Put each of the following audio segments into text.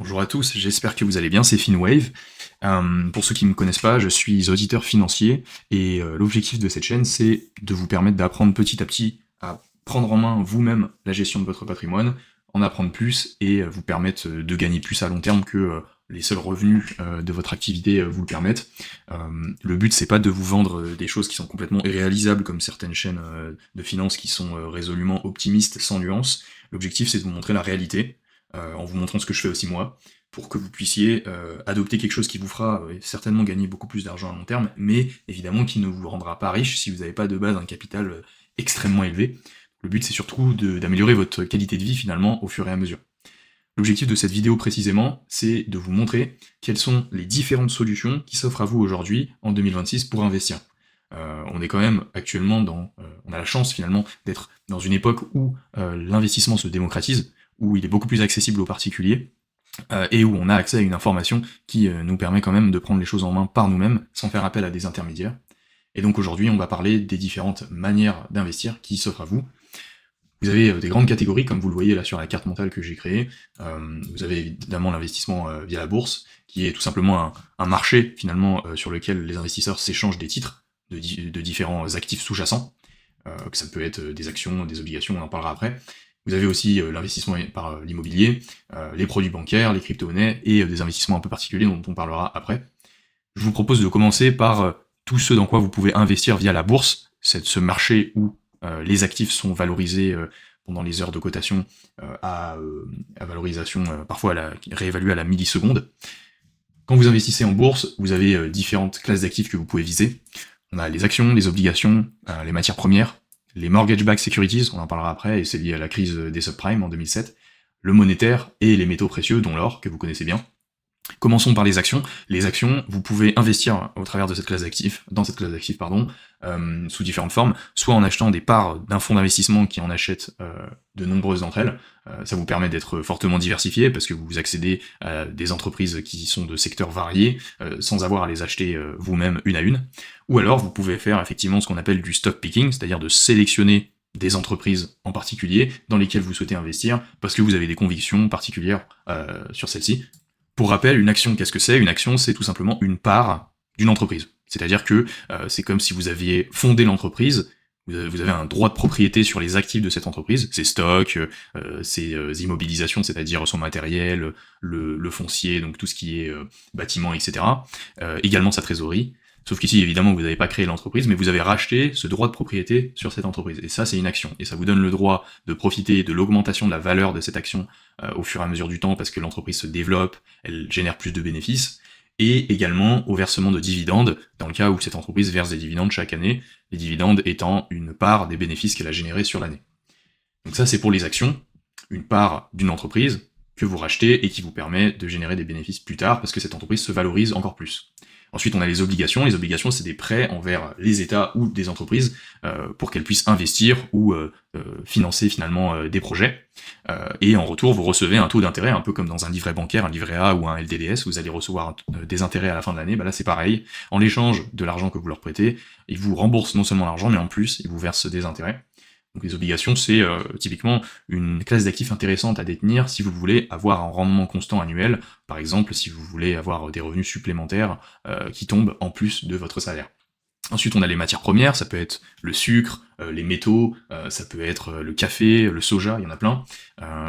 Bonjour à tous, j'espère que vous allez bien, c'est Finwave. Pour ceux qui ne me connaissent pas, je suis auditeur financier et l'objectif de cette chaîne, c'est de vous permettre d'apprendre petit à petit à prendre en main vous-même la gestion de votre patrimoine, en apprendre plus et vous permettre de gagner plus à long terme que les seuls revenus de votre activité vous le permettent. Le but, c'est pas de vous vendre des choses qui sont complètement irréalisables comme certaines chaînes de finance qui sont résolument optimistes sans nuance. L'objectif, c'est de vous montrer la réalité en vous montrant ce que je fais aussi moi, pour que vous puissiez adopter quelque chose qui vous fera certainement gagner beaucoup plus d'argent à long terme, mais évidemment qui ne vous rendra pas riche si vous n'avez pas de base un capital extrêmement élevé. Le but c'est surtout d'améliorer votre qualité de vie finalement au fur et à mesure. L'objectif de cette vidéo précisément, c'est de vous montrer quelles sont les différentes solutions qui s'offrent à vous aujourd'hui en 2026 pour investir. On est quand même actuellement on a la chance finalement d'être dans une époque où l'investissement se démocratise, où il est beaucoup plus accessible aux particuliers, et où on a accès à une information qui nous permet quand même de prendre les choses en main par nous-mêmes, sans faire appel à des intermédiaires. Et donc aujourd'hui, on va parler des différentes manières d'investir qui s'offrent à vous. Vous avez des grandes catégories, comme vous le voyez là sur la carte mentale que j'ai créée. Vous avez évidemment l'investissement via la bourse, qui est tout simplement un marché finalement sur lequel les investisseurs s'échangent des titres de différents actifs sous-jacents. Que ça peut être des actions, des obligations, on en parlera après. Vous avez aussi l'investissement par l'immobilier, les produits bancaires, les crypto-monnaies et des investissements un peu particuliers dont on parlera après. Je vous propose de commencer par tout ce dans quoi vous pouvez investir via la bourse, c'est ce marché où les actifs sont valorisés pendant les heures de cotation à valorisation parfois réévaluée à la milliseconde. Quand vous investissez en bourse, vous avez différentes classes d'actifs que vous pouvez viser. On a les actions, les obligations, les matières premières, les mortgage-backed securities, on en parlera après, et c'est lié à la crise des subprimes en 2007, le monétaire et les métaux précieux, dont l'or, que vous connaissez bien. Commençons par les actions. Les actions, vous pouvez investir au travers de cette classe d'actifs, sous différentes formes, soit en achetant des parts d'un fonds d'investissement qui en achète de nombreuses d'entre elles. Ça vous permet d'être fortement diversifié parce que vous accédez à des entreprises qui sont de secteurs variés sans avoir à les acheter vous-même une à une. Ou alors vous pouvez faire effectivement ce qu'on appelle du stock picking, c'est-à-dire de sélectionner des entreprises en particulier dans lesquelles vous souhaitez investir parce que vous avez des convictions particulières sur celles-ci. Pour rappel, une action, qu'est-ce que c'est ? Une action, c'est tout simplement une part d'une entreprise. C'est-à-dire que c'est comme si vous aviez fondé l'entreprise, vous avez un droit de propriété sur les actifs de cette entreprise, ses stocks, ses immobilisations, c'est-à-dire son matériel, le foncier, donc tout ce qui est bâtiment, etc. Également sa trésorerie. Sauf qu'ici, évidemment, vous n'avez pas créé l'entreprise, mais vous avez racheté ce droit de propriété sur cette entreprise. Et ça, c'est une action. Et ça vous donne le droit de profiter de l'augmentation de la valeur de cette action au fur et à mesure du temps, parce que l'entreprise se développe, elle génère plus de bénéfices, et également au versement de dividendes, dans le cas où cette entreprise verse des dividendes chaque année, les dividendes étant une part des bénéfices qu'elle a générés sur l'année. Donc ça, c'est pour les actions, une part d'une entreprise que vous rachetez et qui vous permet de générer des bénéfices plus tard, parce que cette entreprise se valorise encore plus. Ensuite, on a les obligations. Les obligations, c'est des prêts envers les États ou des entreprises pour qu'elles puissent investir ou financer finalement des projets. Et en retour, vous recevez un taux d'intérêt, un peu comme dans un livret bancaire, un livret A ou un LDDS, vous allez recevoir des intérêts à la fin de l'année. Bah là, c'est pareil. En échange de l'argent que vous leur prêtez, ils vous remboursent non seulement l'argent, mais en plus, ils vous versent des intérêts. Donc les obligations, c'est typiquement une classe d'actifs intéressante à détenir si vous voulez avoir un rendement constant annuel, par exemple si vous voulez avoir des revenus supplémentaires qui tombent en plus de votre salaire. Ensuite, on a les matières premières, ça peut être le sucre, les métaux, ça peut être le café, le soja, il y en a plein.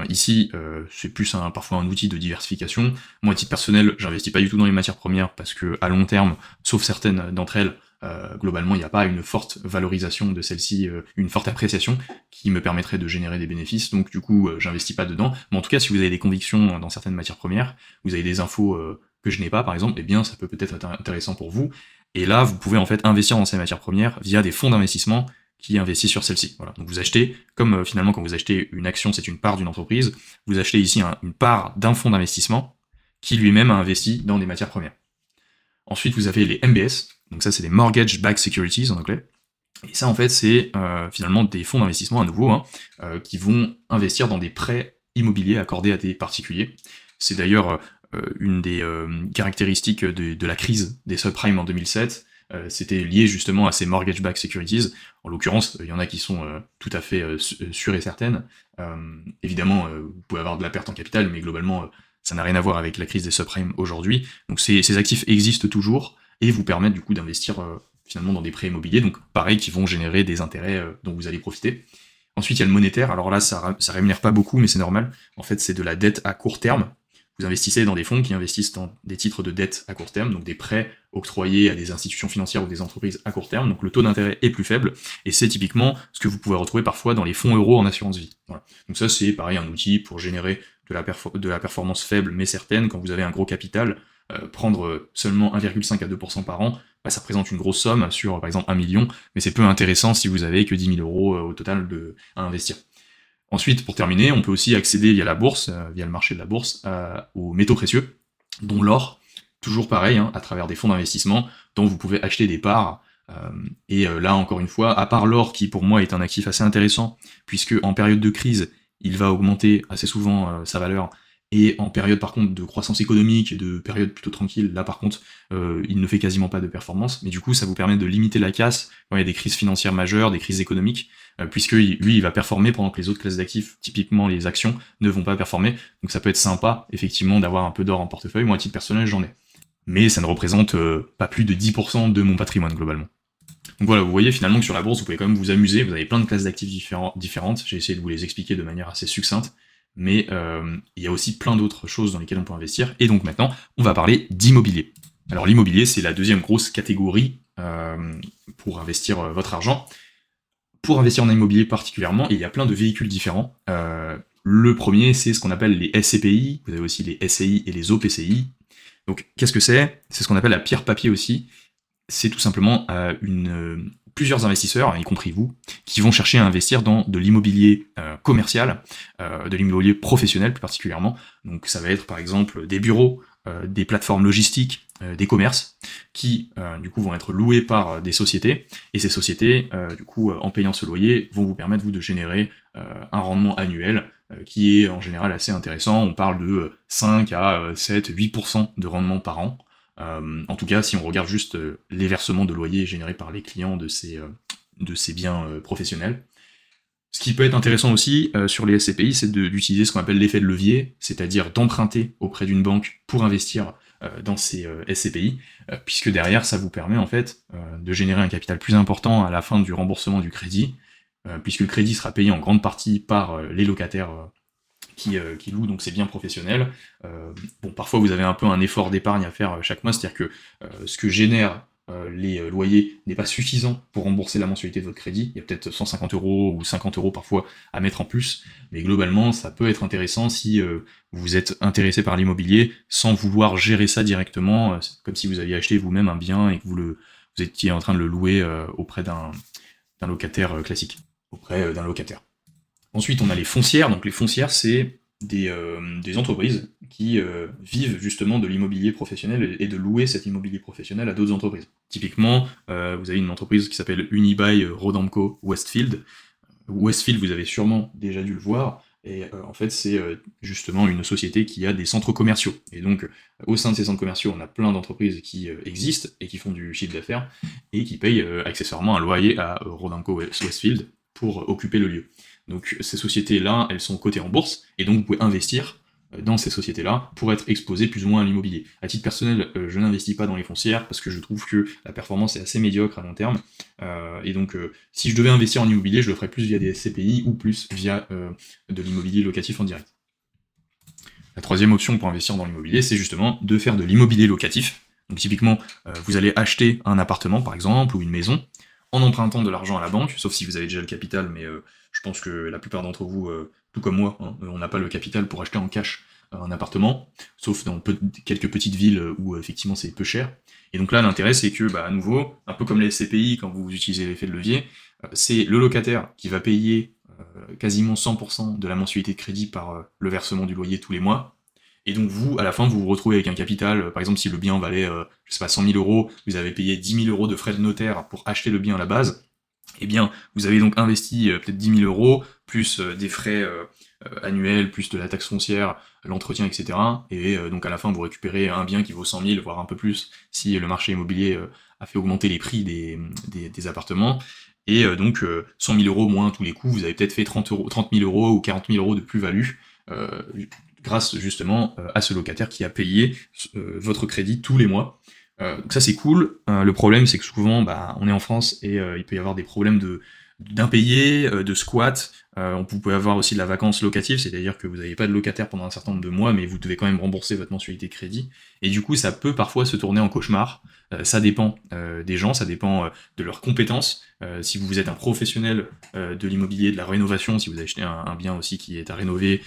Ici, c'est plus parfois un outil de diversification. Moi, à titre personnel, j'investis pas du tout dans les matières premières parce que à long terme, sauf certaines d'entre elles, globalement, il n'y a pas une forte valorisation de celle-ci, une forte appréciation qui me permettrait de générer des bénéfices, donc du coup, j'investis pas dedans. Mais en tout cas, si vous avez des convictions dans certaines matières premières, vous avez des infos que je n'ai pas, par exemple, eh bien, ça peut peut-être être intéressant pour vous. Et là, vous pouvez en fait investir dans ces matières premières via des fonds d'investissement qui investissent sur celles-ci. Voilà. Donc vous achetez, comme finalement quand vous achetez une action, c'est une part d'une entreprise, vous achetez ici une part d'un fonds d'investissement qui lui-même a investi dans des matières premières. Ensuite, vous avez les MBS, donc ça c'est des Mortgage-Backed Securities en anglais. Et ça en fait c'est finalement des fonds d'investissement à nouveau qui vont investir dans des prêts immobiliers accordés à des particuliers. C'est d'ailleurs une des caractéristiques de la crise des subprimes en 2007, c'était lié justement à ces mortgage-backed securities. En l'occurrence, il y en a qui sont tout à fait sûres et certaines. Évidemment, vous pouvez avoir de la perte en capital, mais globalement, ça n'a rien à voir avec la crise des subprimes aujourd'hui. Donc ces actifs existent toujours et vous permettent du coup d'investir finalement dans des prêts immobiliers, donc pareil, qui vont générer des intérêts dont vous allez profiter. Ensuite, il y a le monétaire. Alors là, ça rémunère pas beaucoup, mais c'est normal. En fait, c'est de la dette à court terme. Vous investissez dans des fonds qui investissent dans des titres de dette à court terme, donc des prêts octroyés à des institutions financières ou des entreprises à court terme. Donc le taux d'intérêt est plus faible, et c'est typiquement ce que vous pouvez retrouver parfois dans les fonds euros en assurance vie. Voilà. Donc ça, c'est pareil, un outil pour générer de la performance faible mais certaine quand vous avez un gros capital. Prendre seulement 1,5 à 2% par an, ça représente une grosse somme sur par exemple 1 million, mais c'est peu intéressant si vous avez que 10 000 euros au total à investir. Ensuite, pour terminer, on peut aussi accéder via la bourse, via le marché de la bourse, aux métaux précieux, dont l'or, toujours pareil, à travers des fonds d'investissement, dont vous pouvez acheter des parts. Et là, encore une fois, à part l'or, qui pour moi est un actif assez intéressant, puisque en période de crise, il va augmenter assez souvent sa valeur, et en période par contre de croissance économique et de période plutôt tranquille, là par contre, il ne fait quasiment pas de performance, mais du coup ça vous permet de limiter la casse quand il y a des crises financières majeures, des crises économiques, puisque lui il va performer pendant que les autres classes d'actifs, typiquement les actions, ne vont pas performer, donc ça peut être sympa effectivement d'avoir un peu d'or en portefeuille. Moi à titre personnel j'en ai, mais ça ne représente pas plus de 10% de mon patrimoine globalement. Donc voilà, vous voyez finalement que sur la bourse vous pouvez quand même vous amuser, vous avez plein de classes d'actifs différentes, j'ai essayé de vous les expliquer de manière assez succincte, mais il y a aussi plein d'autres choses dans lesquelles on peut investir, et donc maintenant, on va parler d'immobilier. Alors l'immobilier, c'est la deuxième grosse catégorie pour investir votre argent. Pour investir en immobilier particulièrement, il y a plein de véhicules différents. Le premier, c'est ce qu'on appelle les SCPI, vous avez aussi les SCI et les OPCI. Donc qu'est-ce que c'est ? C'est ce qu'on appelle la pierre papier aussi. C'est tout simplement plusieurs investisseurs, y compris vous, qui vont chercher à investir dans de l'immobilier commercial, de l'immobilier professionnel plus particulièrement. Donc ça va être par exemple des bureaux, des plateformes logistiques, des commerces, qui du coup vont être loués par des sociétés, et ces sociétés, du coup, en payant ce loyer, vont vous permettre vous de générer un rendement annuel qui est en général assez intéressant. On parle de 5 à 7, 8% de rendement par an. En tout cas, si on regarde juste les versements de loyer générés par les clients de ces biens professionnels. Ce qui peut être intéressant aussi sur les SCPI, c'est d'utiliser ce qu'on appelle l'effet de levier, c'est-à-dire d'emprunter auprès d'une banque pour investir dans ces SCPI, puisque derrière, ça vous permet en fait de générer un capital plus important à la fin du remboursement du crédit, puisque le crédit sera payé en grande partie par les locataires qui louent donc ces biens professionnels. Bon, parfois vous avez un peu un effort d'épargne à faire chaque mois, c'est-à-dire que ce que génèrent les loyers n'est pas suffisant pour rembourser la mensualité de votre crédit. Il y a peut-être 150 € ou 50 € parfois à mettre en plus, mais globalement ça peut être intéressant si vous êtes intéressé par l'immobilier sans vouloir gérer ça directement, comme si vous aviez acheté vous-même un bien et que vous étiez en train de le louer auprès d'un locataire classique, auprès d'un locataire. Ensuite, on a les foncières. Donc les foncières, c'est des entreprises qui vivent justement de l'immobilier professionnel et de louer cet immobilier professionnel à d'autres entreprises. Typiquement, vous avez une entreprise qui s'appelle Unibail Rodamco Westfield. Westfield, vous avez sûrement déjà dû le voir, et en fait, c'est justement une société qui a des centres commerciaux. Et donc, au sein de ces centres commerciaux, on a plein d'entreprises qui existent et qui font du chiffre d'affaires et qui payent accessoirement un loyer à Rodamco Westfield pour occuper le lieu. Donc ces sociétés-là, elles sont cotées en bourse, et donc vous pouvez investir dans ces sociétés-là pour être exposé plus ou moins à l'immobilier. À titre personnel, je n'investis pas dans les foncières parce que je trouve que la performance est assez médiocre à long terme, et donc si je devais investir en immobilier, je le ferais plus via des SCPI ou plus via de l'immobilier locatif en direct. La troisième option pour investir dans l'immobilier, c'est justement de faire de l'immobilier locatif. Donc typiquement, vous allez acheter un appartement par exemple, ou une maison, en empruntant de l'argent à la banque, sauf si vous avez déjà le capital, mais je pense que la plupart d'entre vous, tout comme moi, on n'a pas le capital pour acheter en cash un appartement, sauf dans quelques petites villes où effectivement c'est peu cher. Et donc là, l'intérêt, c'est que, à nouveau, un peu comme les SCPI, quand vous utilisez l'effet de levier, c'est le locataire qui va payer quasiment 100% de la mensualité de crédit par le versement du loyer tous les mois. Et donc vous, à la fin, vous vous retrouvez avec un capital, par exemple si le bien valait, 100 000 €, vous avez payé 10 000 € de frais de notaire pour acheter le bien à la base, eh bien, vous avez donc investi peut-être 10 000 €, plus des frais annuels, plus de la taxe foncière, l'entretien, etc. Et donc à la fin, vous récupérez un bien qui vaut 100 000, voire un peu plus, si le marché immobilier a fait augmenter les prix des appartements. Et donc 100 000 € moins tous les coûts, vous avez peut-être fait 30 000 € ou 40 000 € de plus-value, grâce justement à ce locataire qui a payé votre crédit tous les mois. Donc ça c'est cool. Le problème c'est que souvent on est en France et il peut y avoir des problèmes d'impayés, de squat. Vous pouvez avoir aussi de la vacance locative, c'est-à-dire que vous n'avez pas de locataire pendant un certain nombre de mois, mais vous devez quand même rembourser votre mensualité de crédit. Et du coup, ça peut parfois se tourner en cauchemar. Ça dépend des gens, ça dépend de leurs compétences. Si vous êtes un professionnel de l'immobilier, de la rénovation, si vous achetez un bien aussi qui est à rénover,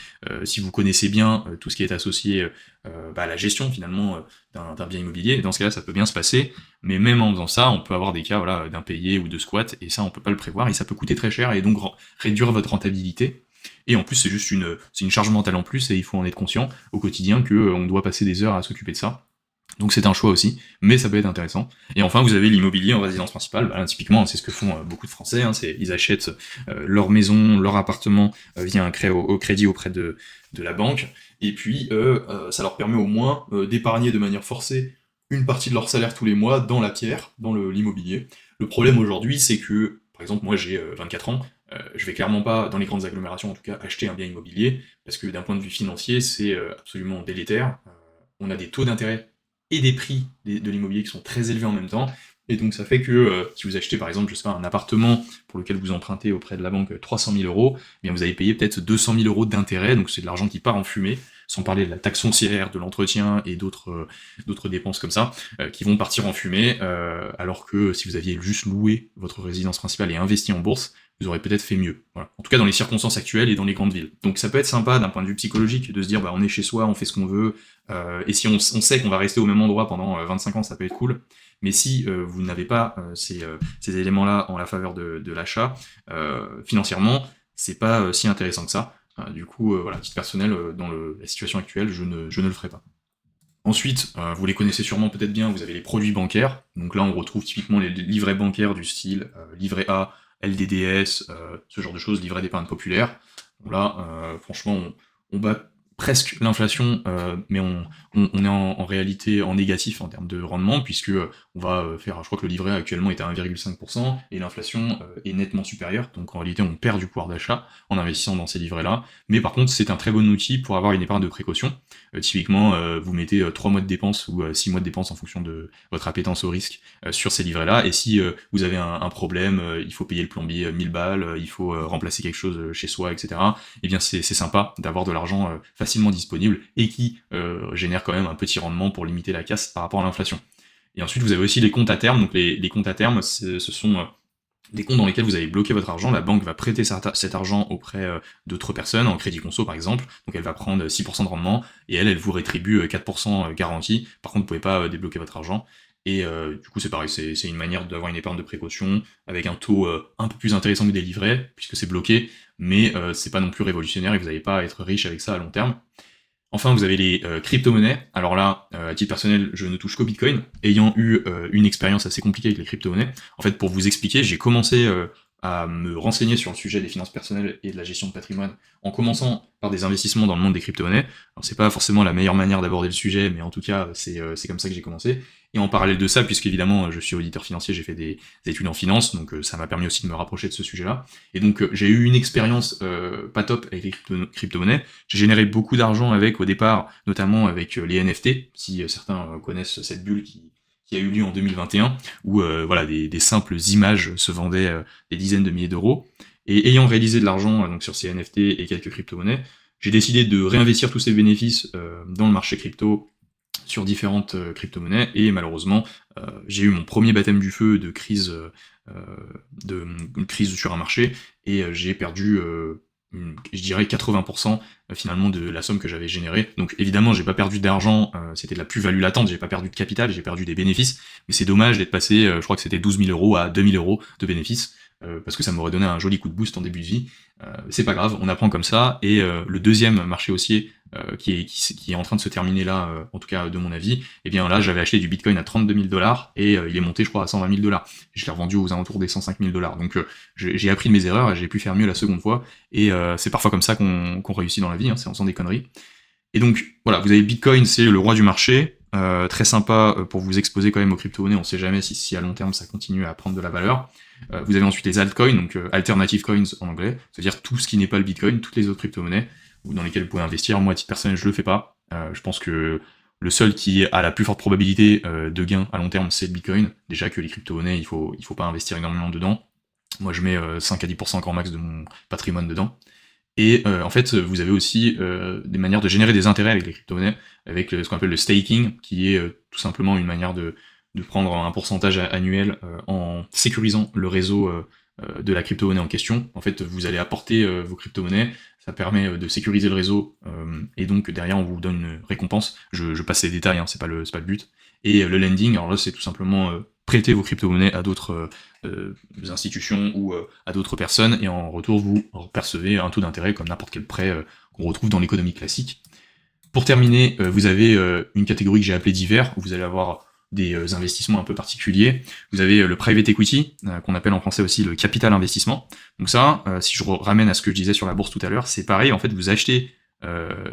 si vous connaissez bien tout ce qui est associé à la gestion finalement d'un bien immobilier, dans ce cas-là, ça peut bien se passer. Mais même en faisant ça, on peut avoir des cas d'impayés ou de squat, et ça, on peut pas le prévoir, et ça peut coûter très cher, et donc réduire votre rentabilité. Et en plus, c'est une charge mentale en plus, et il faut en être conscient au quotidien que on doit passer des heures à s'occuper de ça. Donc c'est un choix aussi, mais ça peut être intéressant. Et enfin, vous avez l'immobilier en résidence principale. Typiquement, c'est ce que font beaucoup de Français. Ils achètent leur maison, leur appartement via un crédit auprès de la banque. Et puis, ça leur permet au moins d'épargner de manière forcée une partie de leur salaire tous les mois dans la pierre, dans l'immobilier. Le problème aujourd'hui, c'est que, par exemple, moi j'ai 24 ans, je vais clairement pas, dans les grandes agglomérations en tout cas, acheter un bien immobilier, parce que d'un point de vue financier, c'est absolument délétère. On a des taux d'intérêt et des prix de l'immobilier qui sont très élevés en même temps, et donc ça fait que si vous achetez par exemple, je sais pas, un appartement pour lequel vous empruntez auprès de la banque 300 000 euros, eh bien vous allez payer peut-être 200 000 euros d'intérêt, donc c'est de l'argent qui part en fumée, sans parler de la taxe foncière, de l'entretien et d'autres dépenses comme ça, qui vont partir en fumée, alors que si vous aviez juste loué votre résidence principale et investi en bourse, vous aurez peut-être fait mieux. Voilà. En tout cas dans les circonstances actuelles et dans les grandes villes. Donc ça peut être sympa d'un point de vue psychologique de se dire on est chez soi, on fait ce qu'on veut, et si on sait qu'on va rester au même endroit pendant 25 ans, ça peut être cool. Mais si vous n'avez pas ces éléments-là en la faveur de l'achat, financièrement, c'est pas si intéressant que ça. Du coup, à titre personnel, dans la situation actuelle, je ne le ferai pas. Ensuite, vous les connaissez sûrement peut-être bien, vous avez les produits bancaires. Donc là, on retrouve typiquement les livrets bancaires du style livret A, LDDS, ce genre de choses, livret d'épargne populaire. Bon, là, franchement, on bat presque l'inflation, mais on est en réalité en négatif en termes de rendement, puisque on va faire, je crois que le livret A actuellement est à 1,5%, et l'inflation est nettement supérieure, donc en réalité on perd du pouvoir d'achat en investissant dans ces livrets-là, mais par contre c'est un très bon outil pour avoir une épargne de précaution. Typiquement, vous mettez 3 mois de dépenses ou 6 mois de dépenses en fonction de votre appétence au risque sur ces livrets-là, et si vous avez un problème, il faut payer le plombier 1000 balles, il faut remplacer quelque chose chez soi, etc., eh bien c'est sympa d'avoir de l'argent facilement disponible et qui génère quand même un petit rendement pour limiter la casse par rapport à l'inflation. Et ensuite vous avez aussi les comptes à terme, donc les comptes à terme ce sont des comptes dans lesquels vous avez bloqué votre argent, la banque va prêter cet argent auprès d'autres personnes, en crédit conso par exemple, donc elle va prendre 6% de rendement, et elle vous rétribue 4% garantie, par contre vous pouvez pas débloquer votre argent, et du coup c'est pareil, c'est une manière d'avoir une épargne de précaution, avec un taux un peu plus intéressant que des livrets, puisque c'est bloqué, mais c'est pas non plus révolutionnaire, et vous n'allez pas à être riche avec ça à long terme. Enfin, vous avez les crypto-monnaies. Alors là, à titre personnel, je ne touche qu'au Bitcoin, ayant eu une expérience assez compliquée avec les crypto-monnaies. En fait, pour vous expliquer, j'ai commencé à me renseigner sur le sujet des finances personnelles et de la gestion de patrimoine en commençant par des investissements dans le monde des crypto-monnaies. Alors c'est pas forcément la meilleure manière d'aborder le sujet, mais en tout cas, c'est comme ça que j'ai commencé. Et en parallèle de ça, puisqu'évidemment je suis auditeur financier, j'ai fait des études en finance, donc ça m'a permis aussi de me rapprocher de ce sujet-là. Et donc j'ai eu une expérience pas top avec les crypto-monnaies. J'ai généré beaucoup d'argent avec au départ, notamment avec les NFT, si certains connaissent cette bulle qui a eu lieu en 2021, où des simples images se vendaient des dizaines de milliers d'euros. Et ayant réalisé de l'argent donc sur ces NFT et quelques crypto-monnaies, j'ai décidé de réinvestir tous ces bénéfices dans le marché crypto sur différentes crypto-monnaies, et malheureusement, j'ai eu mon premier baptême du feu de crise sur un marché, et j'ai perdu, je dirais 80% finalement de la somme que j'avais générée. Donc évidemment, j'ai pas perdu d'argent, c'était de la plus-value latente, j'ai pas perdu de capital, j'ai perdu des bénéfices, mais c'est dommage d'être passé, je crois que c'était 12 000 euros à 2 000 euros de bénéfices, parce que ça m'aurait donné un joli coup de boost en début de vie. C'est pas grave, on apprend comme ça, et le deuxième marché haussier qui est en train de se terminer là, en tout cas de mon avis, et bien là j'avais acheté du Bitcoin à 32 000 $, et il est monté je crois à 120 000 $. Je l'ai revendu aux alentours des 105 000 $. Donc j'ai appris de mes erreurs et j'ai pu faire mieux la seconde fois, et c'est parfois comme ça qu'on réussit dans la vie, c'est en faisant des conneries. Et donc voilà, vous avez Bitcoin, c'est le roi du marché, très sympa pour vous exposer quand même aux crypto-monnaies, on sait jamais si à long terme ça continue à prendre de la valeur. Vous avez ensuite les altcoins, donc alternative coins en anglais, c'est-à-dire tout ce qui n'est pas le Bitcoin, toutes les autres crypto-monnaies. dans lesquels vous pouvez investir. Moi, à titre personnel, je le fais pas. Je pense que le seul qui a la plus forte probabilité de gain à long terme, c'est le Bitcoin. Déjà que les crypto-monnaies, il faut pas investir énormément dedans. Moi, je mets 5 à 10% grand max de mon patrimoine dedans. Et en fait, vous avez aussi des manières de générer des intérêts avec les crypto-monnaies, avec ce qu'on appelle le staking, qui est tout simplement une manière de prendre un pourcentage annuel en sécurisant le réseau de la crypto-monnaie en question. En fait, vous allez apporter vos crypto-monnaies, ça permet de sécuriser le réseau, et donc derrière on vous donne une récompense. Je passe les détails, hein, c'est pas le but. Et le lending, alors là c'est tout simplement prêter vos crypto-monnaies à d'autres institutions ou à d'autres personnes, et en retour vous percevez un taux d'intérêt comme n'importe quel prêt qu'on retrouve dans l'économie classique. Pour terminer, vous avez une catégorie que j'ai appelée divers, où vous allez avoir des investissements un peu particuliers. Vous avez le private equity, qu'on appelle en français aussi le capital investissement. Donc ça, si je ramène à ce que je disais sur la bourse tout à l'heure, c'est pareil, en fait, vous achetez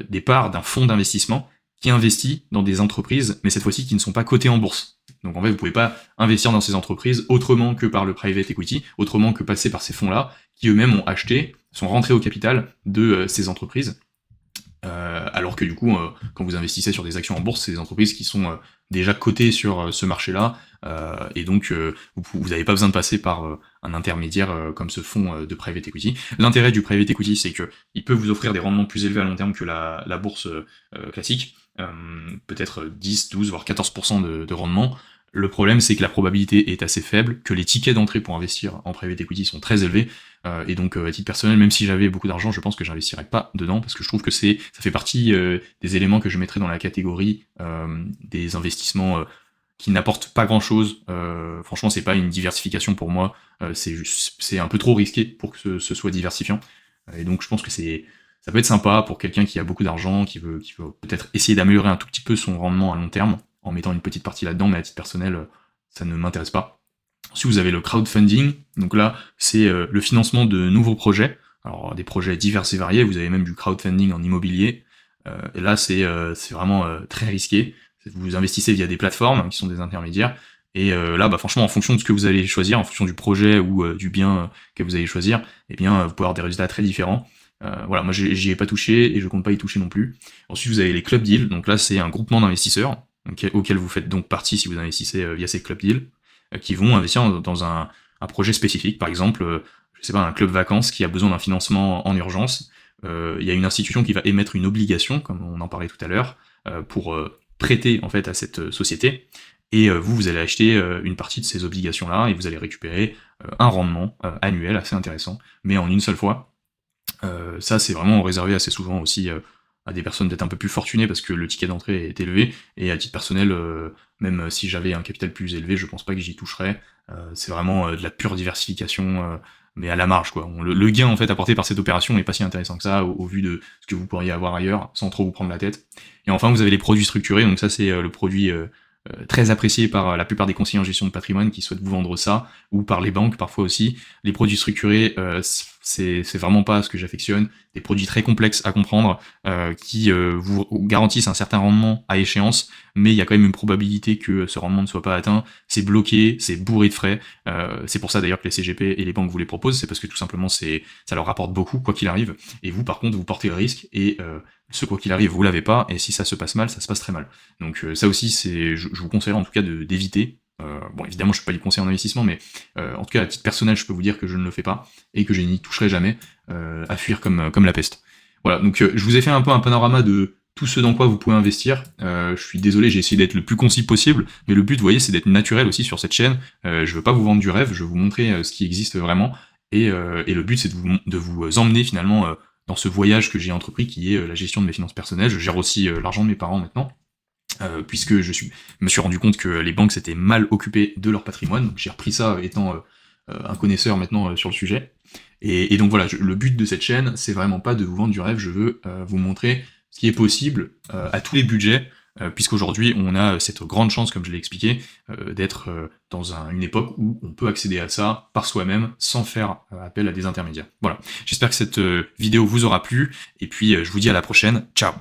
des parts d'un fonds d'investissement qui investit dans des entreprises, mais cette fois-ci qui ne sont pas cotées en bourse. Donc en fait, vous pouvez pas investir dans ces entreprises autrement que par le private equity, autrement que passer par ces fonds-là, qui eux-mêmes ont acheté, sont rentrés au capital de ces entreprises. Alors que du coup, quand vous investissez sur des actions en bourse, c'est des entreprises qui sont déjà cotées sur ce marché-là, et donc vous n'avez pas besoin de passer par un intermédiaire comme ce fonds de private equity. L'intérêt du private equity, c'est que il peut vous offrir des rendements plus élevés à long terme que la bourse classique, peut-être 10, 12, voire 14% de rendement. Le problème, c'est que la probabilité est assez faible, que les tickets d'entrée pour investir en private equity sont très élevés, et donc à titre personnel, même si j'avais beaucoup d'argent, je pense que j'investirais pas dedans, parce que je trouve que ça fait partie des éléments que je mettrais dans la catégorie des investissements qui n'apportent pas grand-chose. Franchement, c'est pas une diversification pour moi, c'est un peu trop risqué pour que ce soit diversifiant, et donc je pense que ça peut être sympa pour quelqu'un qui a beaucoup d'argent, qui veut peut-être essayer d'améliorer un tout petit peu son rendement à long terme, en mettant une petite partie là-dedans, mais à titre personnel, ça ne m'intéresse pas. Ensuite, vous avez le crowdfunding, donc là, c'est le financement de nouveaux projets, alors des projets divers et variés, vous avez même du crowdfunding en immobilier, et là, c'est vraiment très risqué. Vous investissez via des plateformes, qui sont des intermédiaires, et là, bah, franchement, en fonction de ce que vous allez choisir, en fonction du projet ou du bien que vous allez choisir, eh bien, vous pouvez avoir des résultats très différents. Voilà, moi j'y ai pas touché, et je compte pas y toucher non plus. Ensuite, vous avez les club deals, donc là, c'est un groupement d'investisseurs, auquel vous faites donc partie si vous investissez via ces club deals, qui vont investir dans un projet spécifique. Par exemple, je sais pas, un club vacances qui a besoin d'un financement en urgence. Il y a une institution qui va émettre une obligation, comme on en parlait tout à l'heure, pour prêter en fait à cette société. Et vous allez acheter une partie de ces obligations-là, et vous allez récupérer un rendement annuel assez intéressant, mais en une seule fois. Ça, c'est vraiment réservé assez souvent aussi à des personnes peut-être un peu plus fortunées, parce que le ticket d'entrée est élevé, et à titre personnel, même si j'avais un capital plus élevé, je pense pas que j'y toucherais. C'est vraiment de la pure diversification, mais à la marge, quoi. Le gain en fait apporté par cette opération est pas si intéressant que ça, au vu de ce que vous pourriez avoir ailleurs, sans trop vous prendre la tête. Et enfin, vous avez les produits structurés, donc ça c'est le produit très apprécié par la plupart des conseillers en gestion de patrimoine qui souhaitent vous vendre ça, ou par les banques parfois aussi. Les produits structurés, c'est vraiment pas ce que j'affectionne. Des produits très complexes à comprendre, qui vous garantissent un certain rendement à échéance, mais il y a quand même une probabilité que ce rendement ne soit pas atteint. C'est bloqué, c'est bourré de frais. C'est pour ça d'ailleurs que les CGP et les banques vous les proposent, c'est parce que tout simplement ça leur rapporte beaucoup quoi qu'il arrive, et vous par contre vous portez le risque, et ce quoi qu'il arrive vous l'avez pas, et si ça se passe mal, ça se passe très mal. Donc ça aussi je vous conseillerais en tout cas d'éviter. Bon, évidemment, je suis pas du conseil en investissement, mais en tout cas, à titre personnel, je peux vous dire que je ne le fais pas, et que je n'y toucherai jamais, à fuir comme la peste. Voilà, donc je vous ai fait un peu un panorama de tout ce dans quoi vous pouvez investir. Je suis désolé, j'ai essayé d'être le plus concis possible, mais le but, vous voyez, c'est d'être naturel aussi sur cette chaîne. Je veux pas vous vendre du rêve, je veux vous montrer ce qui existe vraiment, et le but, c'est de vous emmener finalement dans ce voyage que j'ai entrepris, qui est la gestion de mes finances personnelles. Je gère aussi l'argent de mes parents maintenant, puisque je me suis rendu compte que les banques s'étaient mal occupées de leur patrimoine, donc j'ai repris ça étant un connaisseur maintenant sur le sujet. Et donc voilà, le but de cette chaîne, c'est vraiment pas de vous vendre du rêve, je veux vous montrer ce qui est possible à tous les budgets, puisqu'aujourd'hui on a cette grande chance, comme je l'ai expliqué, d'être dans une époque où on peut accéder à ça par soi-même, sans faire appel à des intermédiaires. Voilà, j'espère que cette vidéo vous aura plu, et puis je vous dis à la prochaine, ciao.